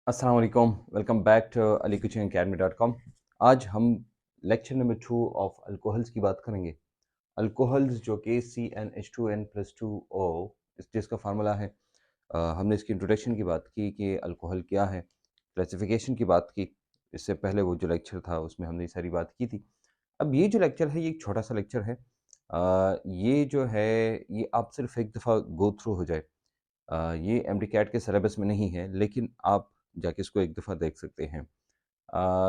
अस्सलाम वालेकुम, welcome back to alikuchinacademy.com। आज हम लेक्चर नंबर 2 ऑफ अल्कोहल्स की बात करेंगे। अल्कोहल्स जो कि CnH2n+2O इस जिसका फार्मूला है। हमने इसकी इंट्रोडक्शन की बात की कि अल्कोहल क्या है, क्लासिफिकेशन की बात की। इससे पहले वो जो लेक्चर था उसमें हमने ये सारी बात की थी। अब ये जो लेक्चर है ये एक छोटा-सा लेक्चर है। ये जो है ये आप सिर्फ़ एक दफ़ा गो थ्रू हो जाए। ये एमडी-कैट के सिलेबस में नहीं है, लेकिन आप जाके इसको एक दफ़ा देख सकते हैं।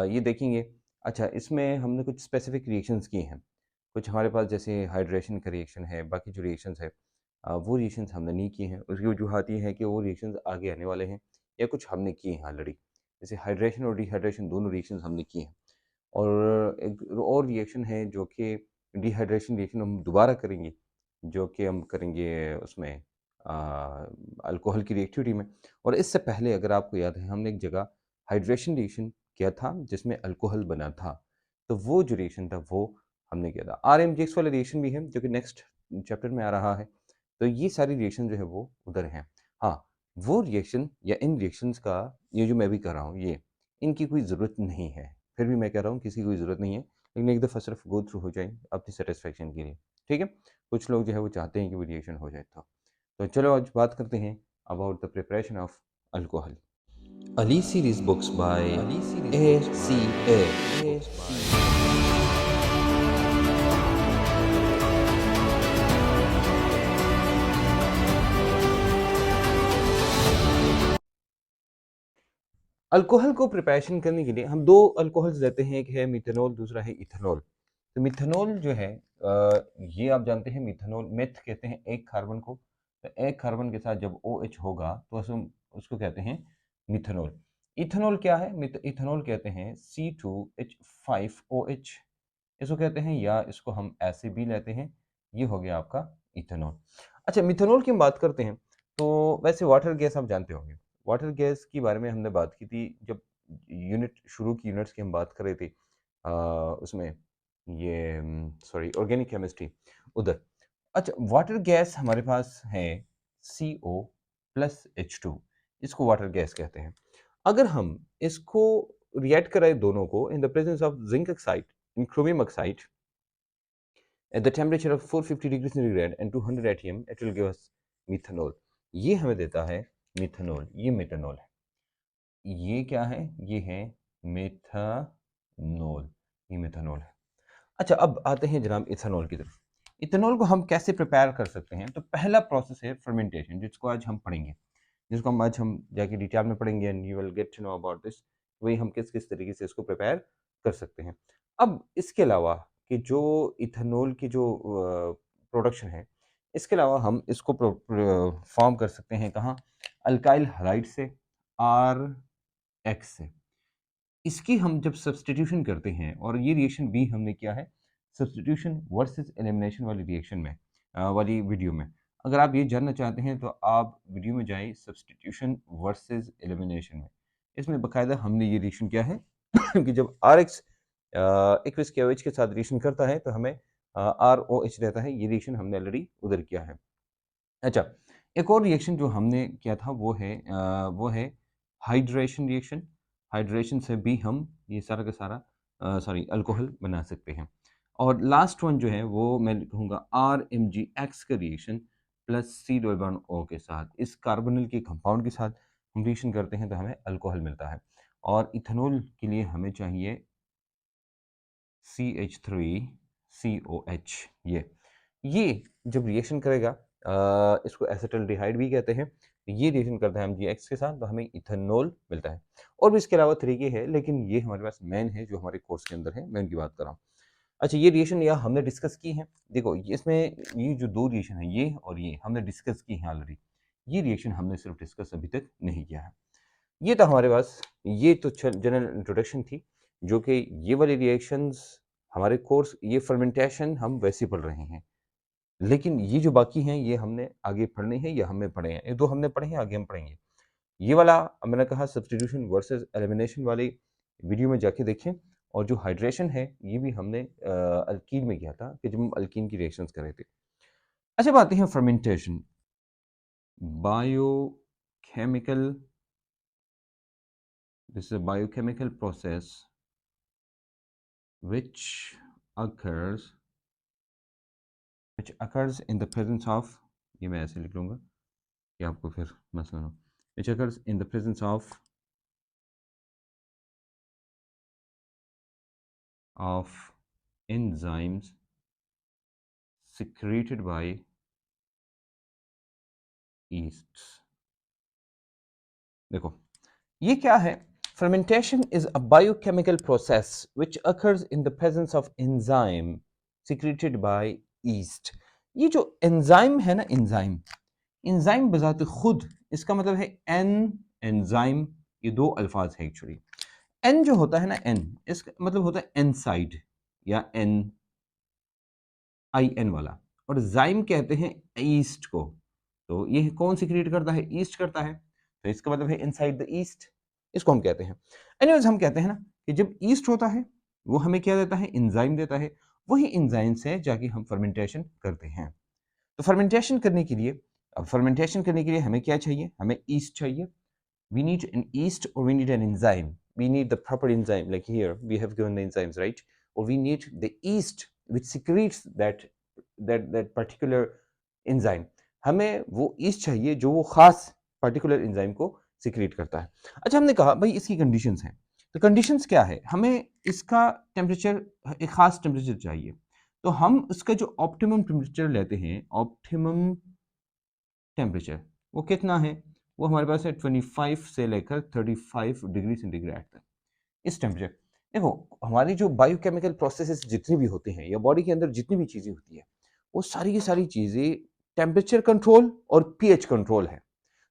ये देखेंगे। अच्छा, इसमें हमने कुछ स्पेसिफिक रिएक्शंस किए हैं। कुछ हमारे पास जैसे हाइड्रेशन का रिएक्शन है, बाकी जो रिएक्शंस है वो रिएक्शंस हमने नहीं किए हैं। उसकी वजूहात ये है कि वो रिएक्शंस आगे आने वाले हैं या कुछ हमने किए हैं ऑलरेडी। जैसे हाइड्रेशन और डिहाइड्रेशन दोनों रिएक्शंस हमने किए हैं। और एक और रिएक्शन है जो कि डिहाइड्रेशन रिएक्शन हम दोबारा करेंगे, जो कि हम करेंगे उसमें अल्कोहल की रिएक्टिविटी में। और इससे पहले अगर आपको याद है हमने एक जगह हाइड्रेशन रिएक्शन किया था जिसमें अल्कोहल बना था। तो वो जो रिएक्शन था वो हमने किया था। आरएमजीएक्स वाला रिएक्शन भी है जो कि नेक्स्ट चैप्टर में आ रहा है। तो ये सारी रिएक्शन जो है वो उधर हैं। हाँ, वो रिएक्शन या इन रिएक्शंस का ये जो मैं भी कर रहा हूँ ये, इनकी कोई ज़रूरत नहीं है। फिर भी मैं कह रहा हूँ किसी की कोई ज़रूरत नहीं है, लेकिन एक दफ़ा सिर्फ गो थ्रू हो जाए अपनी सैटिस्फैक्शन के लिए, ठीक है? कुछ लोग जो है वो चाहते हैं कि वो रिएक्शन हो जाए तो चलो आज बात करते हैं about the preparation of alcohol. Ali series books by ACA। Alcohol को प्रिपरेशन करने के लिए हम 2 अल्कोहल्स लेते हैं, एक है मिथेनॉल, दूसरा है इथेनॉल। तो मिथेनॉल जो है ये आप जानते हैं मिथेनॉल मेथ कहते हैं एक कार्बन को। तो एक कार्बन के साथ जब OH होगा तो उसको कहते हैं मिथेनॉल। इथेनॉल क्या है? इथेनॉल कहते हैं C2H5OH, इसको कहते हैं, या इसको हम ऐसे भी लेते हैं। ये हो गया आपका इथेनॉल। अच्छा, मिथेनॉल की हम बात करते हैं तो वैसे वाटर गैस आप जानते होंगे। वाटर गैस के बारे में हमने बात की थी जब यूनिट शुरू की, यूनिट्स की हम बात कर रहे थे उसमें ये सॉरी ऑर्गेनिक केमिस्ट्री उधर। अच्छा, वाटर गैस हमारे पास है CO+H2, इसको वाटर गैस कहते हैं। अगर हम इसको रिएक्ट कराएं दोनों को इन the presence of zinc oxide and chromium oxide at the temperature of 450 degree centigrade and 200 atm, it will give us methanol। ये हमें देता है मिथेनॉल। ये मेथनॉल है। ये क्या है? ये है मेथनॉल। ये मेथनॉल है। अच्छा, अब आते हैं जनाब इथेनॉल की तरफ। इथेनॉल को हम कैसे प्रिपेयर कर सकते हैं? तो पहला प्रोसेस है फर्मेंटेशन, जिसको आज हम पढ़ेंगे, जिसको हम आज हम जाके डिटेल में पढ़ेंगे and you will get to know about this. वही हम किस किस तरीके से इसको प्रिपेयर कर सकते हैं। अब इसके अलावा कि जो इथेनॉल की जो प्रोडक्शन है, इसके अलावा हम इसको फॉर्म कर सकते हैं कहाँ? अल्काइल हलाइड से, आर एक्स से। इसकी हम जब सब्स्टिट्यूशन करते हैं, और ये रिएक्शन भी हमने किया है सब्स्टिट्यूशन वर्सेस एलिमिनेशन वाली रिएक्शन में, वाली वीडियो में। अगर आप ये जानना चाहते हैं तो आप वीडियो में जाइए सब्स्टिट्यूशन वर्सेस एलिमिनेशन में। इसमें बाकायदा हमने ये रिएक्शन किया है कि जब आर एक्स एक्विस के OH के साथ रिएक्शन करता है तो हमें ROH रहता है। ये रिएक्शन हमने ऑलरेडी उधर किया है। अच्छा, एक और रिएक्शन जो हमने किया था वो है हाइड्रेशन रिएक्शन। हाइड्रेशन से भी हम ये सारा का सारा सॉरी अल्कोहल बना सकते हैं। और लास्ट वन जो है वो मैं कहूँगा RMgX का reaction plus C double bond O के साथ, इस कार्बोनिल के कंपाउंड के साथ हम रिएक्शन करते हैं तो हमें अल्कोहल मिलता है। और इथेनॉल के लिए हमें चाहिए CH3COH। ये जब रिएक्शन करेगा इसको एसिटल्डिहाइड भी कहते हैं। ये रिएक्शन करता है MgX के साथ तो हमें इथेनॉल मिलता है। और भी इसके अलावा तरीके हैं, लेकिन ये हमारे पास मेन है जो हमारे कोर्स के अंदर है, मैं उनकी बात कर रहा हूँ। अच्छा, ये रिएक्शन या हमने डिस्कस की है। देखो इसमें ये जो 2 रिएक्शन है, ये और ये हमने डिस्कस की हैं ऑलरेडी। ये रिएक्शन हमने सिर्फ डिस्कस अभी तक नहीं किया है। ये था हमारे पास, ये तो जनरल इंट्रोडक्शन थी, जो कि ये वाली रिएक्शंस हमारे कोर्स, ये फर्मेंटेशन हम वैसे पढ़ रहे हैं। लेकिन ये जो बाकी हैं ये हमने आगे पढ़ने हैं या हमने पढ़े हैं। ये 2 हमने पढ़े हैं, आगे हम पढ़ेंगे। ये वाला मैंने कहा सब्स्टिट्यूशन वर्सेस एलिमिनेशन वाली वीडियो में जाके देखें। और जो हाइड्रेशन है ये भी हमने अल्कीन में किया था कि जब हम अल्कीन की रिएक्शंस कर रहे थे। अच्छा, अब आते हैं fermentation. Biochemical this is a biochemical process which occurs in the presence of, ये मैं ऐसे लिख लूँगा कि आपको फिर मसला ना हो, which occurs in the presence of enzymes secreted by yeasts. देखो ये क्या है? Fermentation is a biochemical process which occurs in the presence of enzyme secreted by yeast. ये जो enzyme है ना, enzyme बजाते खुद, इसका मतलब है enzyme, ये दो अल्फाज है एक्चुअली। n जो होता है ना, n इसका मतलब होता है inside या in वाला, और zyme कहते हैं yeast को। तो ये कौन सिक्रिएट करता है? yeast करता है, तो इसका मतलब है इनसाइड द yeast, इसको हम कहते हैं। एनीवेज हम कहते हैं ना कि जब yeast होता है वो हमें क्या देता है? एंजाइम देता है। वही एंजाइम से जाके हम फर्मेंटेशन करते हैं। तो फर्मेंटेशन करने के लिए, हमें क्या चाहिए? हमें ईस्ट चाहिए। We need an yeast or we need an enzyme. We need the proper enzyme, like here we have given the enzymes, right? Or we need the yeast which secretes that particular enzyme. हमें वो yeast चाहिए जो वो खास particular enzyme को secrete करता है। अच्छा, हमने कहा भाई इसकी conditions हैं। तो conditions क्या है? हमें इसका temperature, एक खास temperature चाहिए। तो हम उसका जो optimum temperature लेते हैं, optimum temperature वो कितना है? वो हमारे पास है 25 से लेकर 35 डिग्री सेंटीग्रेड तक। इस टेम्परेचर, देखो हमारी जो बायोकेमिकल प्रोसेसेस जितनी भी होते हैं या बॉडी के अंदर जितनी भी चीज़ें होती है, वो सारी की सारी चीज़ें टेम्परेचर कंट्रोल और पीएच कंट्रोल है।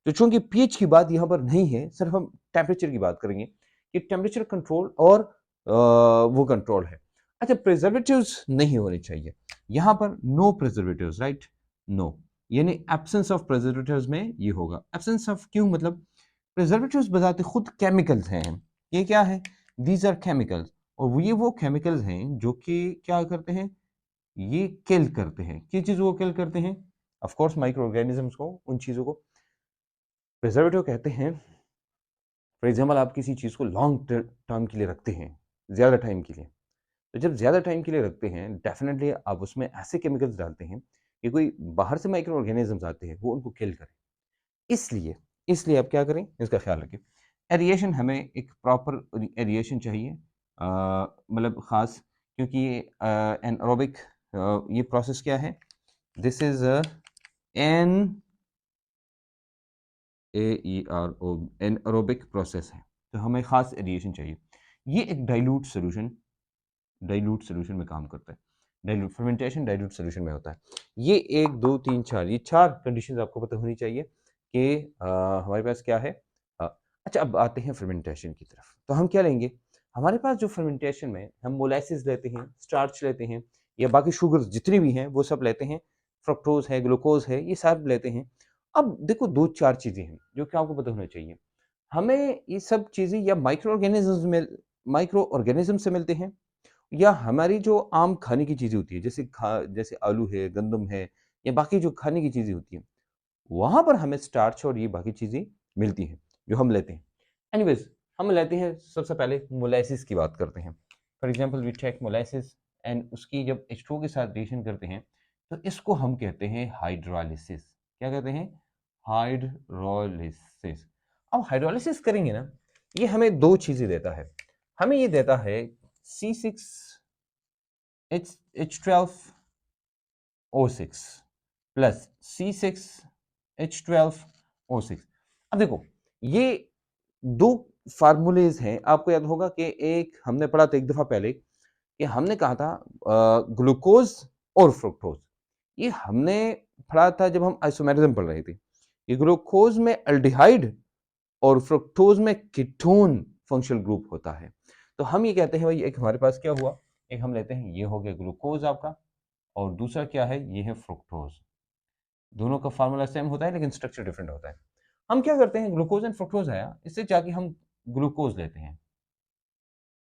तो चूंकि पीएच की बात यहाँ पर नहीं है, सिर्फ हम टेम्परेचर की बात करेंगे कि टेम्परेचर कंट्रोल और वो कंट्रोल है। अच्छा, प्रिजर्वेटिव्स नहीं होने चाहिए यहाँ पर, नो प्रिजर्वेटिव्स, राइट? नो, यानी एब्सेंस ऑफ प्रिजर्वेटिव्स में ये होगा। एब्सेंस ऑफ क्यों? मतलब प्रिजर्वेटिव्स बजाते खुद केमिकल्स हैं। ये क्या है? दीज आर केमिकल्स, और ये वो केमिकल्स हैं जो कि क्या करते हैं? ये किल करते हैं। किस चीज़ को किल करते हैं? ऑफ कोर्स माइक्रो ऑर्गेनिजम्स को, उन चीज़ों को प्रिजर्वेटिव कहते हैं। फॉर एग्जाम्पल, आप किसी चीज़ को लॉन्ग टर्म के लिए रखते हैं, ज़्यादा टाइम के लिए, तो जब ज़्यादा टाइम के लिए रखते हैं, डेफिनेटली आप उसमें ऐसे केमिकल्स डालते हैं कि कोई बाहर से माइक्रो ऑर्गेनिजम्स आते हैं, वो उनको किल करें। इसलिए इसलिए आप क्या करें? इसका ख्याल रखें। एरिएशन, हमें एक प्रॉपर एरिएशन चाहिए, मतलब ख़ास, क्योंकि ये एनएरोबिक, ये प्रोसेस क्या है? This is an AERO, anaerobic process है, तो हमें ख़ास एरिएशन चाहिए। ये एक डाइल्यूट सोल्यूशन में काम करता है। डाइल्यूट फर्मेंटेशन डाइल्यूट सोल्यूशन में होता है। ये 1 2 3 4, ये 4 कंडीशंस आपको पता होनी चाहिए कि हमारे पास क्या है। अ, अच्छा, अब आते हैं फर्मेंटेशन की तरफ। तो हम क्या लेंगे? हमारे पास जो फर्मेंटेशन में हम मोलासिस लेते हैं, स्टार्च लेते हैं, या बाकी शुगर्स जितनी भी हैं वो सब लेते हैं, फ्रक्टोज है, ग्लूकोज है, ये सब लेते हैं। अब देखो 2-4 चीज़ें हैं जो कि आपको पता होना चाहिए। हमें ये सब चीज़ें या माइक्रो ऑर्गेनिज्म से मिलते हैं, या हमारी जो आम खाने की चीज़ें होती है, जैसे आलू है, गंदम है, या बाकी जो खाने की चीज़ें होती हैं, वहाँ पर हमें स्टार्च और ये बाकी चीज़ें मिलती हैं, जो हम लेते हैं। एनीवेज़, हम लेते हैं, सबसे पहले मोलासिस की बात करते हैं। For example we take molasses, and उसकी जब H2O के साथ रिएक्शन करते हैं, तो इसको हम कहते हैं हाइड्रोलिसिस। क्या कहते हैं? हाइड्रोलिसिस। अब हाइड्रोलिसिस करेंगे ना, ये हमें 2 चीज़ें देता है। हमें ये देता है C6H12O6 प्लस C6H12O6। अब देखो, ये 2 फार्मूलेज हैं। आपको याद होगा कि एक हमने पढ़ा था एक दफ़ा पहले, कि हमने कहा था ग्लूकोज और फ्रुक्टोज। ये हमने पढ़ा था जब हम आइसोमेरिज्म पढ़ रहे थे। ये ग्लूकोज में अल्डिहाइड और फ्रुक्टोज में कीटोन फंक्शनल ग्रुप होता है। तो हम ये कहते हैं भाई, एक हमारे पास क्या हुआ, एक हम लेते हैं, ये हो गया ग्लूकोज आपका, और दूसरा क्या है? ये है फ्रुक्टोज। दोनों का फार्मूला सेम होता है लेकिन स्ट्रक्चर डिफरेंट होता है। हम क्या करते हैं? ग्लूकोज एंड फ्रुक्टोज आया, इससे जाके हम ग्लूकोज लेते हैं,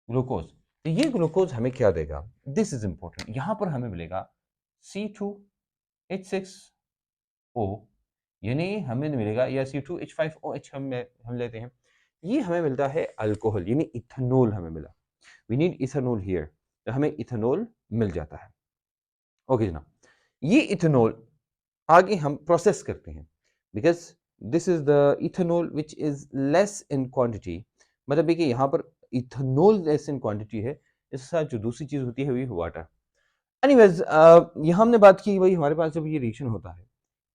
ग्लूकोज। तो ये ग्लूकोज हमें क्या देगा? This is important. यहां पर हमें मिलेगा C2H6O, यानी हमें मिलेगा, या C2H5OH हम लेते हैं, ये हमें मिलता है अल्कोहल, यानी इथेनॉल हमें मिला। वी नीड इथेनॉल हियर, तो हमें इथेनॉल मिल जाता है। ओके जनाब, ये इथेनॉल आगे हम प्रोसेस करते हैं, because this is the ethanol which is less in quantity. मतलब देखिए यहाँ पर इथेनॉल लेस इन क्वांटिटी है, इसके साथ जो दूसरी चीज होती है वही वाटर। एनीवेज, यहाँ हमने बात की भाई हमारे पास जब ये रिएक्शन होता है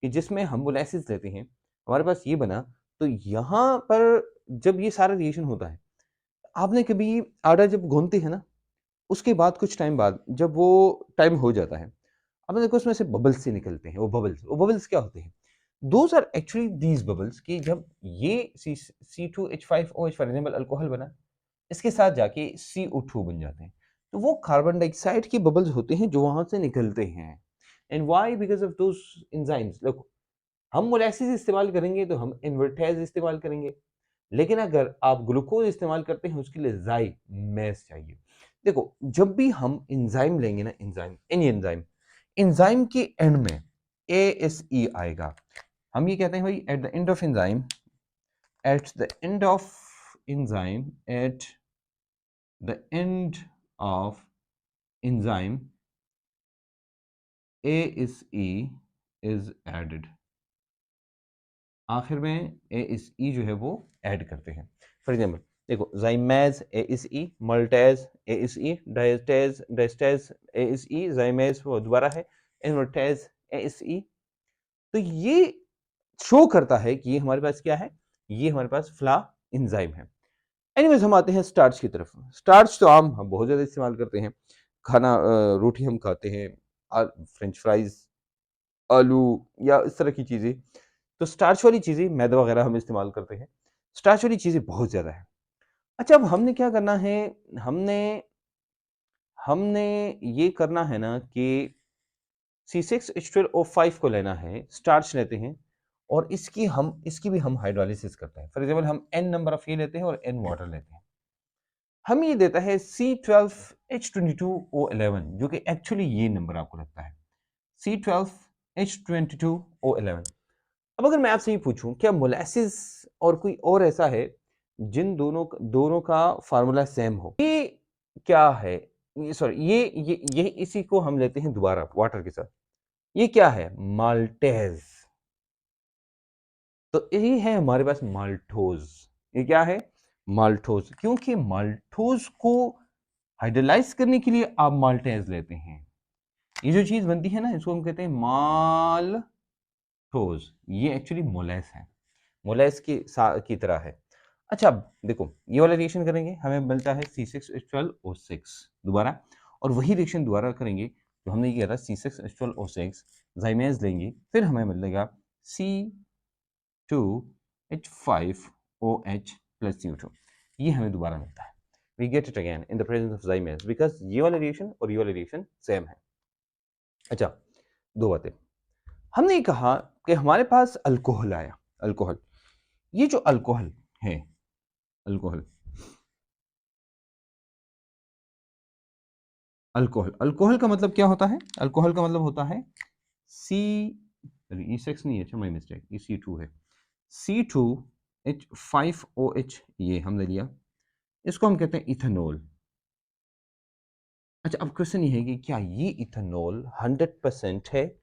कि जिसमें हम मोलेसिस लेते हैं, हमारे पास ये बना, तो यहाँ पर जब ये सारा रिएक्शन होता है, आपने कभी आटा जब गूंथते हैं ना, उसके बाद कुछ टाइम बाद जब वो टाइम हो जाता है, आपने देखो उसमें से बबल्स से निकलते हैं। वो बबल्स क्या होते हैं? Those are actually these bubbles कि जब ये C2H5OH फॉर एग्जाम्पल अल्कोहल बना, इसके साथ जाके CO2 बन जाते हैं, तो वो कार्बन डाइऑक्साइड के बबल्स होते हैं जो वहां से निकलते हैं। And why? Because of those enzymes. लोग, हम मोलेसिस इस्तेमाल करेंगे तो हम इन्वर्टेज इस्तेमाल करेंगे, लेकिन अगर आप ग्लूकोज इस्तेमाल करते हैं उसके लिए जाइमेस चाहिए। देखो, जब भी हम एंजाइम लेंगे ना, एंजाइम, एनी एंजाइम, एंजाइम के एंड में ASE आएगा। हम ये कहते हैं भाई at the end of enzyme, at the end of enzyme, at the end of enzyme ASE is added. आखिर में ASE जो है वो ऐड करते हैं। फॉर एग्जाम्पल देखो, जाइमेज ASE, मल्टेज ASE, diastase diastase ASE, जाइमेज वो दोबारा है, इन्वर्टेज ASE। तो ये शो करता है कि ये हमारे पास क्या है, ये हमारे पास फ्ला एंजाइम है। एनीवेज, हम आते हैं स्टार्च की तरफ। स्टार्च तो आम हम बहुत ज़्यादा इस्तेमाल करते हैं। खाना, रोटी हम खाते हैं, फ्रेंच फ्राइज, आलू या इस तरह की चीज़ें। तो स्टार्च वाली चीज़ें, मैदा वगैरह हम इस्तेमाल करते हैं। स्टार्च वाली चीज़ें बहुत ज़्यादा है। अच्छा, अब हमने क्या करना है, हमने हमने ये करना है ना कि C6H12O5 को लेना है, स्टार्च लेते हैं, और इसकी भी हम हाइड्रोलिसिस करते हैं। फॉर एग्जाम्पल हम N नंबर ऑफ ये लेते हैं और N वाटर लेते हैं। हम ये देता है C12H22O11, जो कि एक्चुअली ये नंबर आपको लगता है, C12H22O11। अब अगर मैं आपसे ये पूछूं, क्या मोलासिस और कोई और ऐसा है जिन दोनों का फार्मूला सेम हो? ये क्या है? ये सॉरी, ये इसी को हम लेते हैं दोबारा वाटर के साथ। ये क्या है? माल्टेज। तो यही है हमारे पास माल्टोज। ये क्या है? माल्टोज। क्योंकि माल्टोज को हाइड्रोलाइज करने के लिए आप माल्टेज लेते हैं। ये जो चीज बनती है ना, इसको हम कहते हैं माल्टोज। ये एक्चुअली मोलेस है, मोलेस की तरह है। अच्छा, अब देखो, ये वाला रिएक्शन करेंगे, हमें मिलता है C6H12O6 दोबारा, और वही रिएक्शन दोबारा करेंगे तो हमने ये किया था C6H12O6, जाइमेज लेंगे, फिर हमें मिलेगा C2H5OH प्लस CO2। ये हमें दोबारा मिलता है। We get it again in the presence of zymase, because ये वाला रिएक्शन और ये वाला रिएक्शन सेम है। अच्छा, दो बातें। हमने ये कहा कि हमारे पास अल्कोहल आया। अल्कोहल, ये जो अल्कोहल है, अल्कोहल अल्कोहल अल्कोहल का मतलब क्या होता है? अल्कोहल का मतलब होता है सी, E6 नहीं है, अच्छा माई मिस्टेक, ये C2 है। C2H5OH, ये हमने लिया, इसको हम कहते हैं इथेनॉल। अच्छा, अब क्वेश्चन ये है कि क्या ये इथेनॉल 100% है?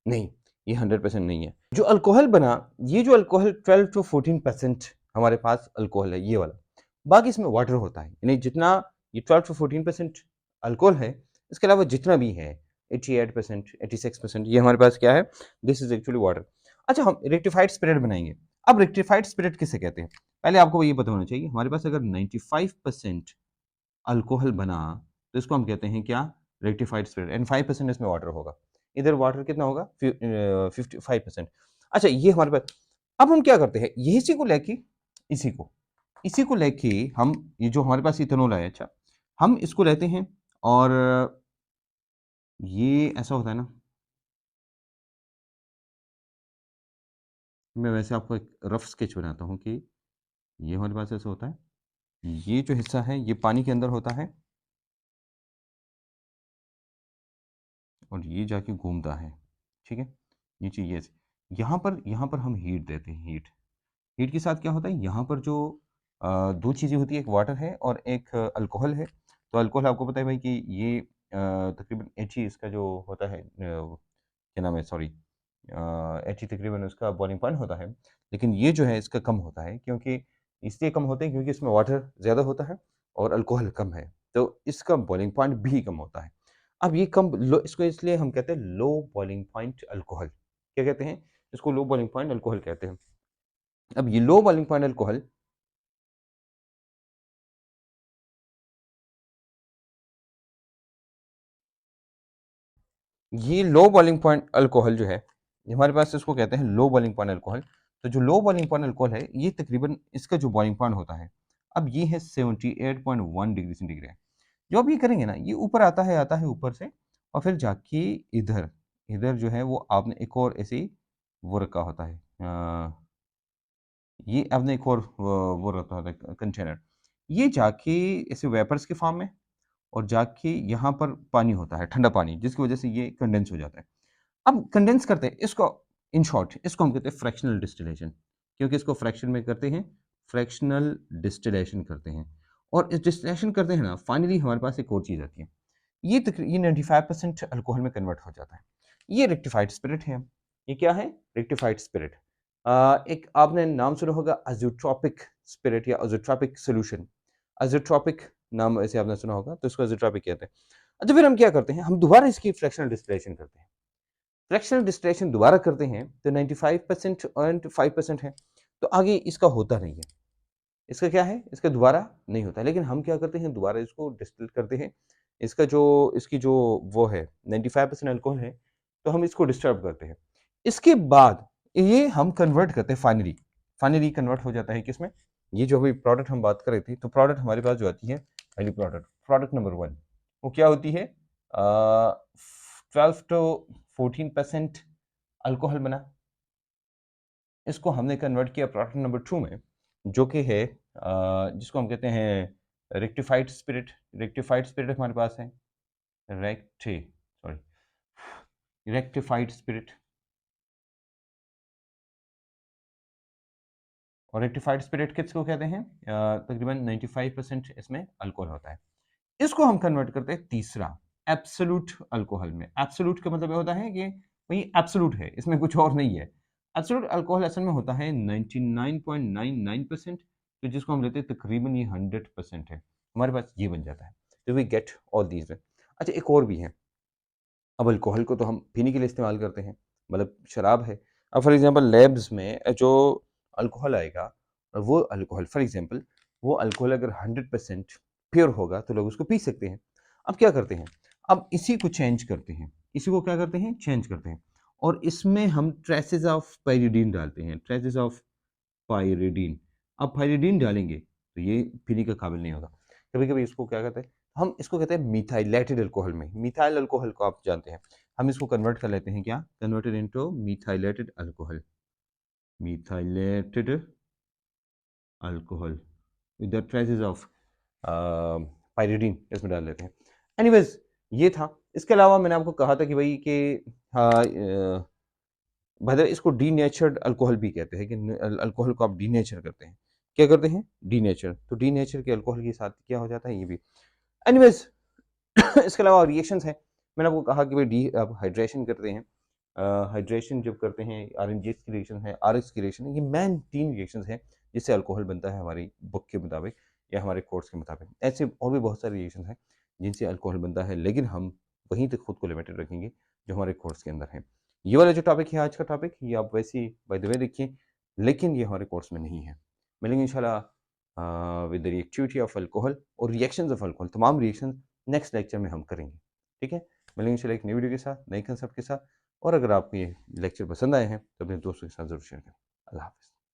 नहीं, ये 100% नहीं है। जो अल्कोहल बना, ये जो अल्कोहल 12 to 14% हमारे पास अल्कोहल है, ये वाला। बाकी इसमें वाटर होता है, यानी जितना ये 12 to 14% अल्कोहल है, इसके अलावा जितना भी है 88%, 86%, ये हमारे पास क्या है? This is actually water. अच्छा, हम रेक्टिफाइड स्पिरिट बनाएंगे। अब रेक्टिफाइड स्पिरिट किसे कहते हैं? पहले आपको ये पता होना चाहिए, हमारे पास अगर 95% अल्कोहल बना तो इसको हम कहते हैं क्या? Rectified spirit. एंड 5% इसमें वाटर होगा। इधर वाटर कितना होगा? 55%। अच्छा, ये हमारे पास। अब हम क्या करते हैं, ये इसी को लेके, इसी को लेके हम, ये जो हमारे पास इथेनॉल है, अच्छा, हम इसको लेते हैं, और ये ऐसा होता है ना, मैं वैसे आपको एक रफ स्केच बनाता हूँ कि ये हमारे पास ऐसा होता है, ये जो हिस्सा है ये पानी के अंदर होता है, और ये जाके घूमता है, ठीक है, ये चीज़ ये, यहाँ पर हम हीट देते हैं। हीट के साथ क्या होता है, यहाँ पर जो दो चीज़ें होती है, एक वाटर है और एक अल्कोहल है। तो अल्कोहल आपको पता है भाई कि ये तकरीबन He इसका जो होता है क्या नाम है, सॉरी, He तकरीबन उसका बॉइलिंग पॉइंट होता है, लेकिन ये जो है इसका कम होता है, क्योंकि इसलिए कम होते हैं क्योंकि इसमें वाटर ज़्यादा होता है और अल्कोहल कम है, तो इसका बॉइलिंग पॉइंट भी कम होता है। अब ये कम लो, इसको इसलिए हम कहते हैं लो बॉइलिंग पॉइंट अल्कोहल। क्या कहते हैं? इसको लो बॉइलिंग पॉइंट अल्कोहल कहते हैं। अब ये लो बॉइलिंग पॉइंट अल्कोहल ये लो बॉइलिंग पॉइंट अल्कोहल जो है, ये हमारे पास इसको कहते हैं लो बॉइलिंग पॉइंट अल्कोहल। तो जो लो बॉइलिंग पॉइंट अल्कोहल है, ये तकरीबन इसका जो बॉइलिंग पॉइंट होता है, अब ये है 78.1 डिग्री सेंटीग्रेड। जो आप ये करेंगे ना, ये ऊपर आता है ऊपर से, और फिर जाके इधर इधर जो है वो आपने एक और ऐसे ही वो रखा होता है, ये आपने एक और वो रखा होता है कंटेनर। ये जाके ऐसे वेपर्स के फॉर्म में, और जाके यहाँ पर पानी होता है, ठंडा पानी, जिसकी वजह से ये कंडेंस हो जाता है। अब कंडेंस करते हैं इसको, इन शॉर्ट इसको हम कहते हैं फ्रैक्शनल डिस्टिलेशन, क्योंकि इसको फ्रैक्शन में करते हैं, फ्रैक्शनल डिस्टिलेशन करते हैं। और इस डिस्टिलेशन करते हैं ना, फाइनली हमारे पास एक और चीज़ आती है, ये 95% अल्कोहल में कन्वर्ट हो जाता है। ये रेक्टिफाइड स्पिरिट है। ये क्या है? Rectified spirit. एक आपने नाम सुना होगा अज़ोट्रोपिक स्पिरिट या अज़ोट्रोपिक सॉल्यूशन। अज़ोट्रोपिक नाम ऐसे आपने सुना होगा, तो इसको अज़ोट्रोपिक कहते हैं। अच्छा, फिर हम क्या करते हैं, हम दोबारा इसकी फ्रैक्शनल डिस्टिलेशन करते हैं। फ्रैक्शनल डिस्टिलेशन दोबारा करते हैं तो 95% एंड 5% है, तो आगे इसका होता नहीं है। इसका क्या है? इसका दोबारा नहीं होता है, लेकिन हम क्या करते हैं, दोबारा इसको डिस्टिल करते हैं। इसका जो इसकी जो वो है 95% अल्कोहल है, तो हम इसको डिस्टर्ब करते हैं। इसके बाद ये हम कन्वर्ट करते हैं, फाइनली कन्वर्ट हो जाता है किसमें? ये जो अभी प्रोडक्ट हम बात कर रहे थे, तो प्रोडक्ट हमारे पास जो आती है, पहली प्रोडक्ट नंबर 1 वो क्या होती है? 12 टू 14% अल्कोहल बना। इसको हमने कन्वर्ट किया प्रोडक्ट नंबर 2 में, जो कि है जिसको हम कहते हैं रेक्टिफाइड स्पिरिट। रेक्टिफाइड स्पिरिट हमारे पास है, रेक्टिफाइड स्पिरिट। और रेक्टिफाइड स्पिरिट किसको कहते हैं? तकरीबन 95% इसमें अल्कोहल होता है। इसको हम कन्वर्ट करते हैं तीसरा एब्सोल्यूट अल्कोहल में। एब्सोल्यूट का मतलब ये होता है कि भाई एब्सोल्यूट है, इसमें कुछ और नहीं है। एब्सोल्यूट अल्कोहल असल में होता है 99.99%, तो जिसको हम लेते हैं तकरीबन ये 100% है, हमारे पास ये बन जाता है। तो वी गेट ऑल दीज। अच्छा, एक और भी है। अब अल्कोहल को तो हम पीने के लिए इस्तेमाल करते हैं, मतलब शराब है। अब फॉर एग्जांपल लैब्स में जो अल्कोहल आएगा, वो अल्कोहल फॉर एग्जांपल वो अल्कोहल अगर 100% प्योर होगा तो लोग उसको पी सकते हैं। अब क्या करते हैं, अब इसी को चेंज करते हैं, इसी को क्या करते हैं, चेंज करते हैं, और इसमें हम ट्रेसेस ऑफ पायरिडीन डालते हैं, ट्रेसेस ऑफ पायरिडीन। अब पायरिडीन डालेंगे तो ये पीने के काबिल नहीं होगा। कभी कभी इसको क्या कहते हैं, हम इसको कहते हैं मिथाइलेटेड अल्कोहल में। मिथाइल अल्कोहल को आप जानते हैं, हम इसको कन्वर्ट कर लेते हैं, क्या converted into methylated alcohol. Methylated alcohol with the traces of pyridine इसमें डाल लेते हैं। एनीवेज, ये था। इसके अलावा मैंने आपको कहा था कि भाई कि हाँ, भाई इसको डीनेचर्ड अल्कोहल भी कहते हैं, कि अल्कोहल को आप डीनेचर करते हैं। क्या करते हैं? डीनेचर। तो डीनेचर के अल्कोहल के साथ क्या हो जाता है, ये भी। एनीवेज, इसके अलावा रिएक्शंस हैं। मैंने आपको कहा कि भाई डी आप हाइड्रेशन करते हैं, हाइड्रेशन जब करते हैं, आरएनजीएस की रिएक्शन है, आरएक्स की रिएक्शन है, ये मेन 3 रिएक्शंस हैं जिससे अल्कोहल बनता है हमारी बुक के मुताबिक या हमारे कोर्स के मुताबिक। ऐसे और भी बहुत सारे रिएक्शन हैं जिनसे अल्कोहल बनता है, लेकिन हम वहीं तक खुद को लिमिटेड रखेंगे जो हमारे कोर्स के अंदर है। ये वाला जो टॉपिक है आज का टॉपिक, ये आप वैसे ही बाय द वे देखिए, लेकिन ये हमारे कोर्स में नहीं है। मिलेंगे इंशाल्लाह with the reactivity of alcohol और रिएक्शंस ऑफ अल्कोहल, तमाम रिएक्शन नेक्स्ट लेक्चर में हम करेंगे। ठीक है, मिलेंगे इंशाल्लाह एक नई वीडियो के साथ, नए कंसेप्ट के साथ। और अगर आपको ये लेक्चर पसंद आए हैं तो अपने दोस्तों के साथ ज़रूर शेयर करें। अल्लाह हाफ़िज़।